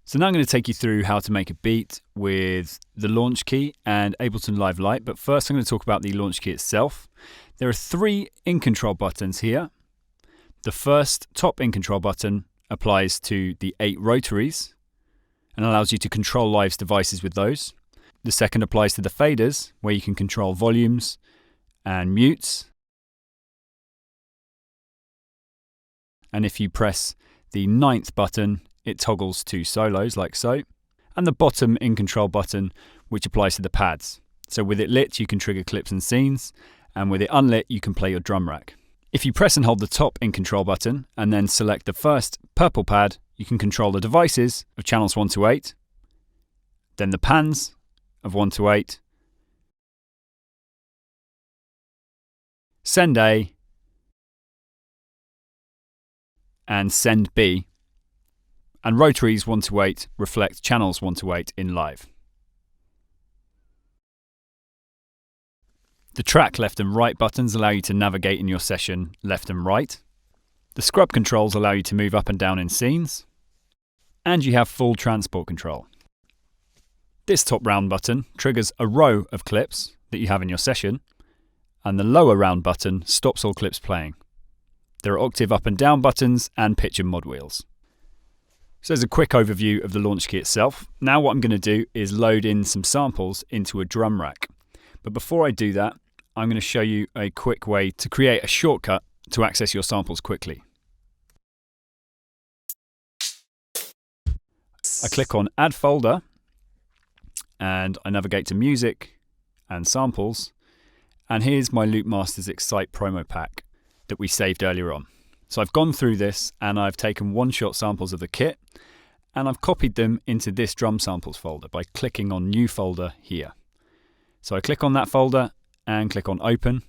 So now I'm going to take you through how to make a beat with the Launchkey and Ableton Live Lite, but first I'm going to talk about the Launchkey itself. There are 3 in control buttons here. The first top in control button applies to the 8 rotaries and allows you to control Live's devices with those. The second applies to the faders, where you can control volumes and mutes. And if you press the 9th button, it toggles to solos like so. And the bottom in control button, which applies to the pads. So with it lit, you can trigger clips and scenes, and with it unlit, you can play your drum rack. If you press and hold the top in control button and then select the first purple pad, you can control the devices of channels 1 to 8, then the pans of 1 to 8, send A, and send B. And rotaries 1 to 8 reflect channels 1 to 8 in Live. The track left and right buttons allow you to navigate in your session left and right. The scrub controls allow you to move up and down in scenes. And you have full transport control. This top round button triggers a row of clips that you have in your session, and the lower round button stops all clips playing. There are octave up and down buttons and pitch and mod wheels. So there's a quick overview of the Launchkey itself. Now what I'm going to do is load in some samples into a drum rack. But before I do that, I'm going to show you a quick way to create a shortcut to access your samples quickly. I click on Add Folder and I navigate to Music and Samples, and here's my Loop Masters Excite promo pack that we saved earlier on. So I've gone through this and I've taken one-shot samples of the kit and I've copied them into this drum samples folder by clicking on New Folder here. So I click on that folder and click on Open,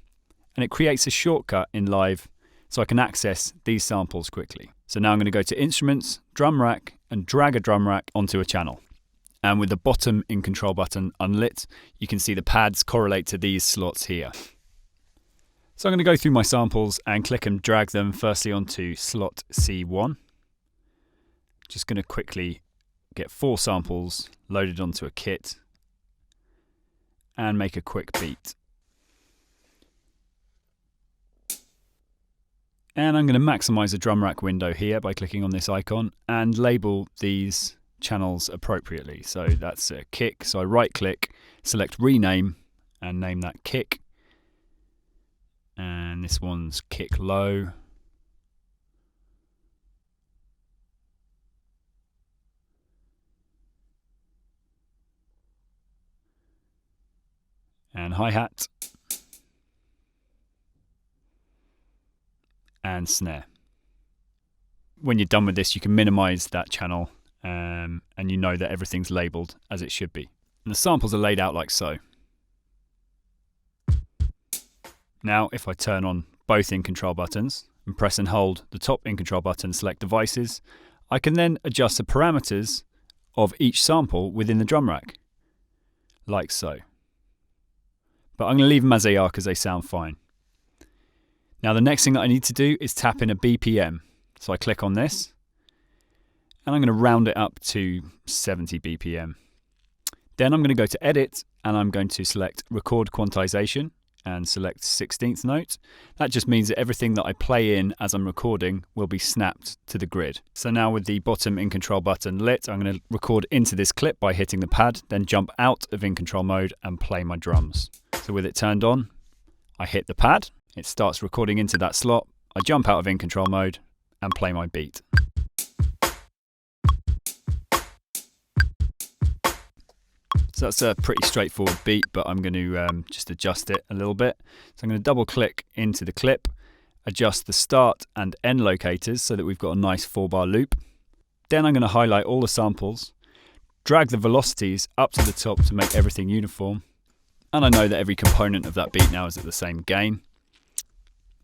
and it creates a shortcut in Live so I can access these samples quickly. So now I'm going to go to Instruments, Drum Rack, and drag a drum rack onto a channel. And with the bottom in control button unlit, you can see the pads correlate to these slots here. So I'm going to go through my samples and click and drag them firstly onto slot C1. Just going to quickly get 4 samples loaded onto a kit and make a quick beat. And I'm going to maximize the drum rack window here by clicking on this icon and label these channels appropriately. So that's a kick. So I right click, select rename and name that kick. And this one's kick low. And hi-hat. And snare. When you're done with this, you can minimize that channel and you know that everything's labeled as it should be. And the samples are laid out like so. Now, if I turn on both in control buttons and press and hold the top in control button, select devices, I can then adjust the parameters of each sample within the drum rack, like so. But I'm going to leave them as they are because they sound fine. Now the next thing that I need to do is tap in a BPM. So I click on this and I'm going to round it up to 70 BPM. Then I'm going to go to Edit and I'm going to select Record Quantization and select 16th note. That just means that everything that I play in as I'm recording will be snapped to the grid. So now with the bottom in control button lit, I'm going to record into this clip by hitting the pad, then jump out of in control mode and play my drums. So with it turned on, I hit the pad, it starts recording into that slot, I jump out of in control mode and play my beat. So that's a pretty straightforward beat, but I'm going to just adjust it a little bit. So I'm going to double click into the clip, adjust the start and end locators so that we've got a nice 4-bar loop. Then I'm going to highlight all the samples, drag the velocities up to the top to make everything uniform. And I know that every component of that beat now is at the same gain.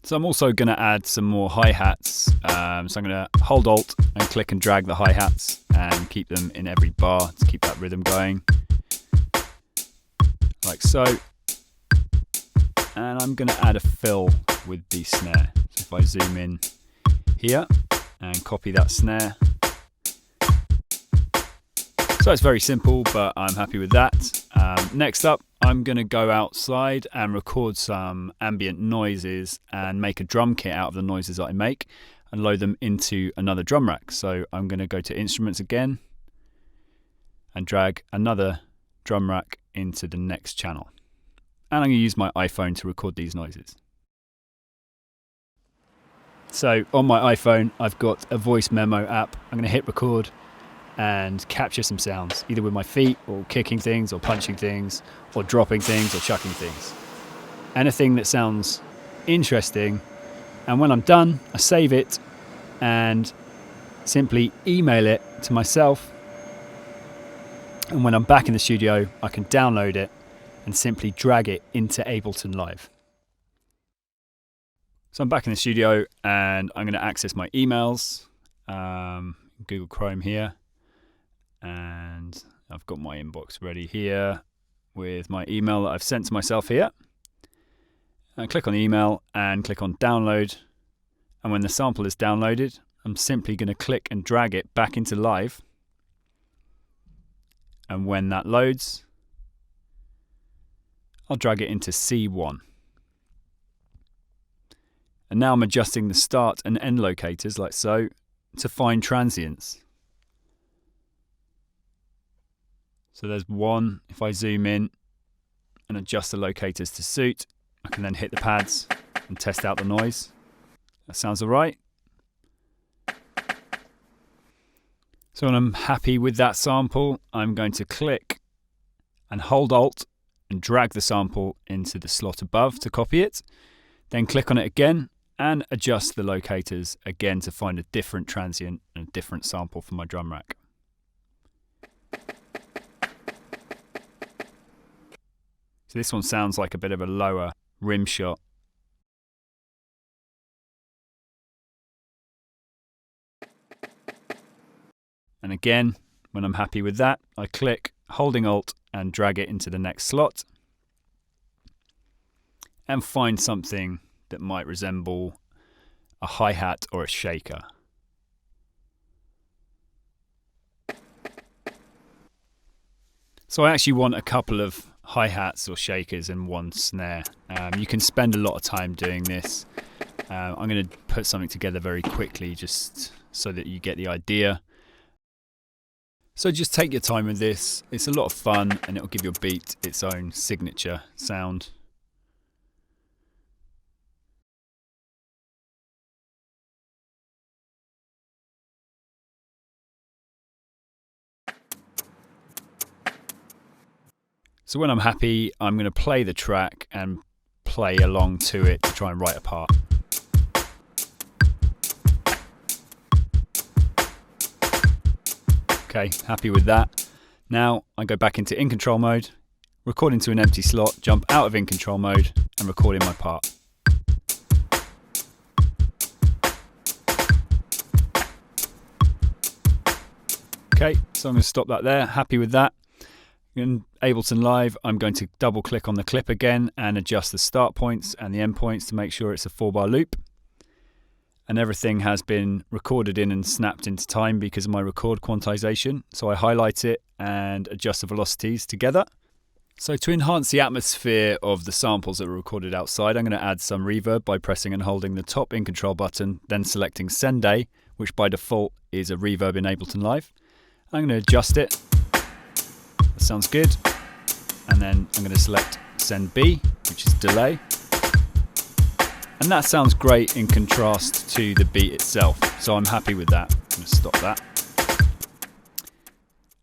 So I'm also going to add some more hi-hats. So I'm going to hold Alt and click and drag the hi-hats and keep them in every bar to keep that rhythm going. Like so. And I'm going to add a fill with the snare. So if I zoom in here and copy that snare, So it's very simple, but I'm happy with that. Next up, I'm going to go outside and record some ambient noises and make a drum kit out of the noises that I make and load them into another drum rack. So I'm going to go to Instruments again and drag another drum rack into the next channel. And I'm going to use my iPhone to record these noises. So on my iPhone, I've got a voice memo app. I'm going to hit record and capture some sounds, either with my feet or kicking things or punching things or dropping things or chucking things. Anything that sounds interesting. And when I'm done, I save it and simply email it to myself. And when I'm back in the studio, I can download it and simply drag it into Ableton Live. So I'm back in the studio and I'm going to access my emails, Google Chrome here. And I've got my inbox ready here with my email that I've sent to myself here. And click on the email and click on download. And when the sample is downloaded, I'm simply going to click and drag it back into Live. And when that loads, I'll drag it into C1. And now I'm adjusting the start and end locators like so to find transients. So there's one. If I zoom in and adjust the locators to suit, I can then hit the pads and test out the noise. That sounds all right. So when I'm happy with that sample, I'm going to click and hold Alt and drag the sample into the slot above to copy it. Then click on it again and adjust the locators again to find a different transient and a different sample for my drum rack. So this one sounds like a bit of a lower rim shot. And again, when I'm happy with that, I click, holding Alt, and drag it into the next slot. And find something that might resemble a hi-hat or a shaker. So I actually want a couple of hi-hats or shakers and one snare. You can spend a lot of time doing this. I'm going to put something together very quickly just so that you get the idea. So just take your time with this. It's a lot of fun and it'll give your beat its own signature sound. So when I'm happy, I'm going to play the track and play along to it to try and write a part. Okay, happy with that. Now I go back into in control mode, record into an empty slot, jump out of in control mode and record in my part. Okay, so I'm going to stop that there, happy with that. In Ableton Live, I'm going to double click on the clip again and adjust the start points and the end points to make sure it's a 4-bar loop. And everything has been recorded in and snapped into time because of my record quantization. So I highlight it and adjust the velocities together. So to enhance the atmosphere of the samples that were recorded outside, I'm going to add some reverb by pressing and holding the top in control button, then selecting Send A, which by default is a reverb in Ableton Live. I'm going to adjust it. That sounds good. And then I'm going to select Send B, which is delay. And that sounds great in contrast to the beat itself. So I'm happy with that. I'm going to stop that.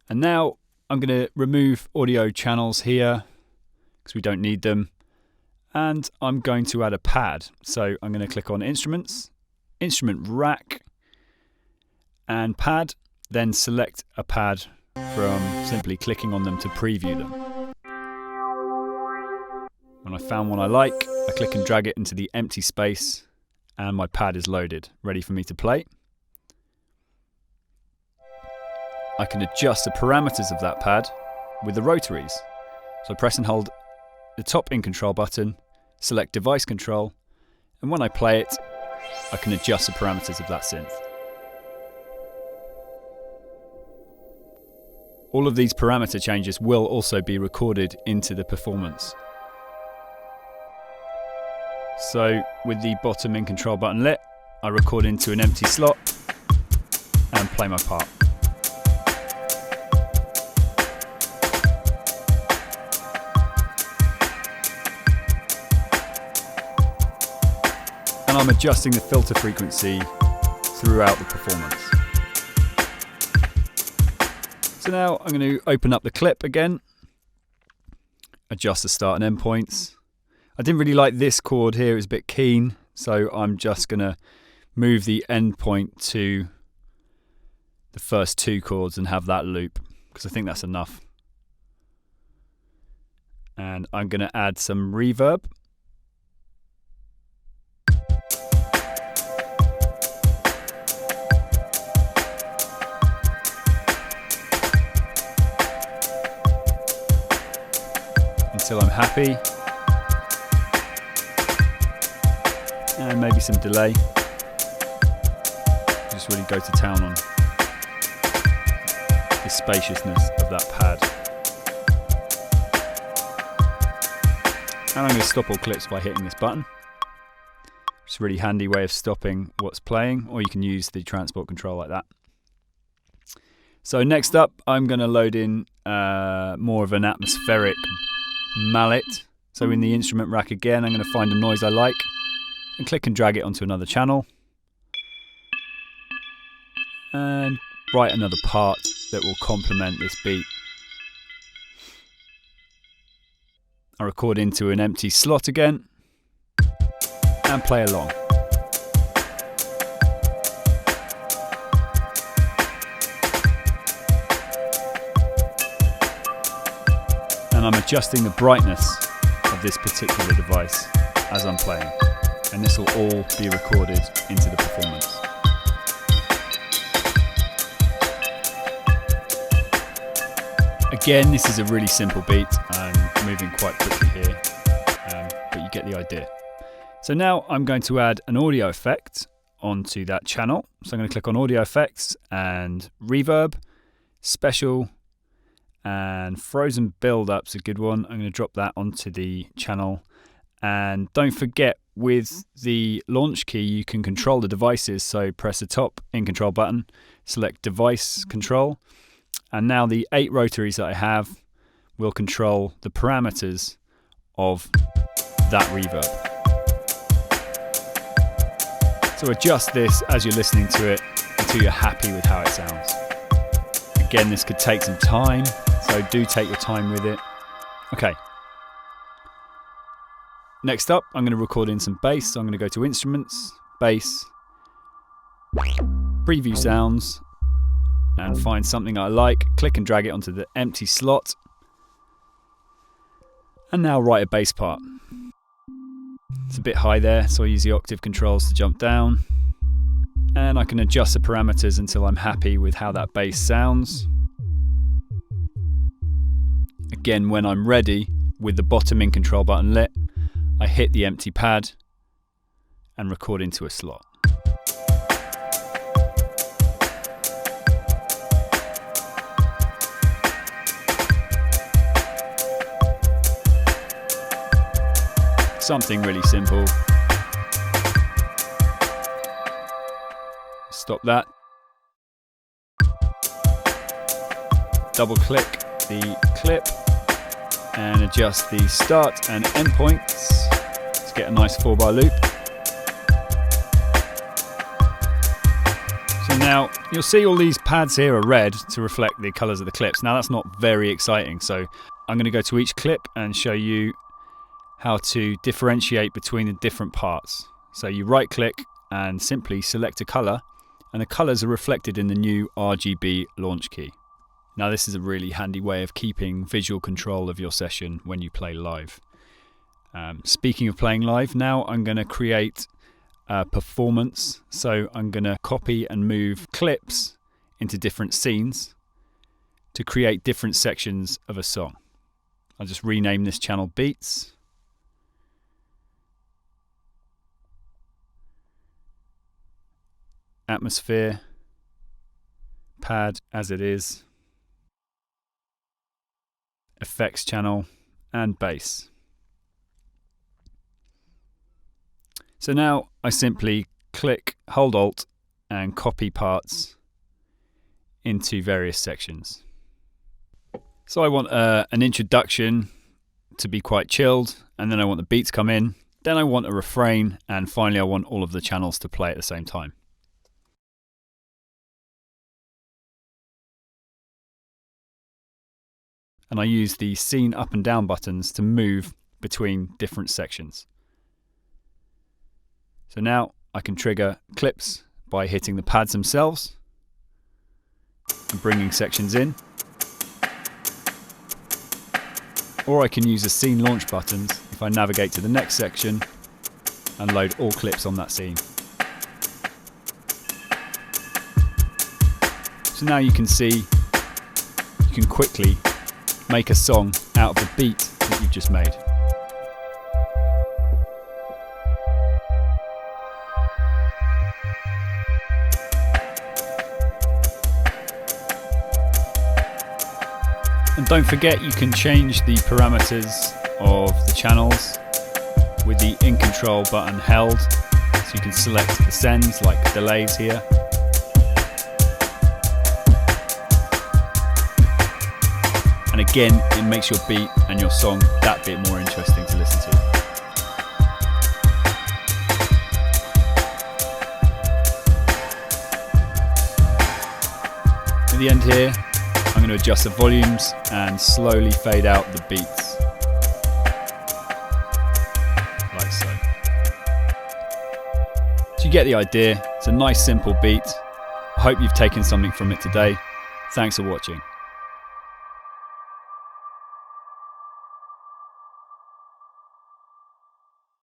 And now I'm going to remove audio channels here because we don't need them. And I'm going to add a pad. So I'm going to click on Instruments, Instrument Rack, and Pad. Then select a pad from simply clicking on them to preview them. When I found one I like, I click and drag it into the empty space and my pad is loaded, ready for me to play. I can adjust the parameters of that pad with the rotaries. So I press and hold the top in control button, select device control, and when I play it, I can adjust the parameters of that synth. All of these parameter changes will also be recorded into the performance. So with the bottom in control button lit, I record into an empty slot and play my part. And I'm adjusting the filter frequency throughout the performance. So now I'm going to open up the clip again, adjust the start and end points. I didn't really like this chord here, it's a bit keen, so I'm just going to move the end point to the first two chords and have that loop, because I think that's enough. And I'm going to add some reverb. Until I'm happy. And maybe some delay. Just really go to town on the spaciousness of that pad. And I'm going to stop all clips by hitting this button. It's a really handy way of stopping what's playing, or you can use the transport control like that. So next up, I'm going to load in more of an atmospheric mallet. So in the instrument rack again, I'm going to find a noise I like and click and drag it onto another channel and write another part that will complement this beat. I record into an empty slot again and play along. And I'm adjusting the brightness of this particular device as I'm playing, and this will all be recorded into the performance. Again, this is a really simple beat. I'm moving quite quickly here, but you get the idea. So now I'm going to add an audio effect onto that channel. So I'm going to click on Audio Effects and Reverb, Special, and Frozen Build-Up's a good one. I'm going to drop that onto the channel. And don't forget, with the Launchkey, you can control the devices. So press the top in control button, select Device Control, and now the 8 rotaries that I have will control the parameters of that reverb. So adjust this as you're listening to it until you're happy with how it sounds. Again, this could take some time, so do take your time with it. Okay. Next up, I'm going to record in some bass. So I'm going to go to Instruments, Bass, Preview Sounds, and find something I like. Click and drag it onto the empty slot. And now write a bass part. It's a bit high there, so I use the octave controls to jump down. And I can adjust the parameters until I'm happy with how that bass sounds. Again, when I'm ready, with the bottom in control button lit, I hit the empty pad and record into a slot. Something really simple. Stop that. Double click the clip and adjust the start and end points to get a nice 4-bar loop. So now you'll see all these pads here are red to reflect the colours of the clips. Now that's not very exciting, so I'm going to go to each clip and show you how to differentiate between the different parts. So you right click and simply select a colour, and the colours are reflected in the new RGB Launchkey. Now this is a really handy way of keeping visual control of your session when you play live. Speaking of playing live, now I'm going to create a performance. So I'm going to copy and move clips into different scenes to create different sections of a song. I'll just rename this channel Beats. Atmosphere, pad as it is. effects channel, and bass. So now I simply click, hold Alt, and copy parts into various sections. So I want an introduction to be quite chilled, and then I want the beat to come in, then I want a refrain, and finally I want all of the channels to play at the same time. And I use the scene up and down buttons to move between different sections. So now I can trigger clips by hitting the pads themselves and bringing sections in. Or I can use the scene launch buttons if I navigate to the next section and load all clips on that scene. So now you can see you can quickly make a song out of the beat that you've just made. And don't forget, you can change the parameters of the channels with the in control button held. So you can select the sends, like delays here. And again, it makes your beat and your song that bit more interesting to listen to. At the end here, I'm going to adjust the volumes and slowly fade out the beats, like so. So you get the idea. It's a nice simple beat. I hope you've taken something from it today. Thanks for watching.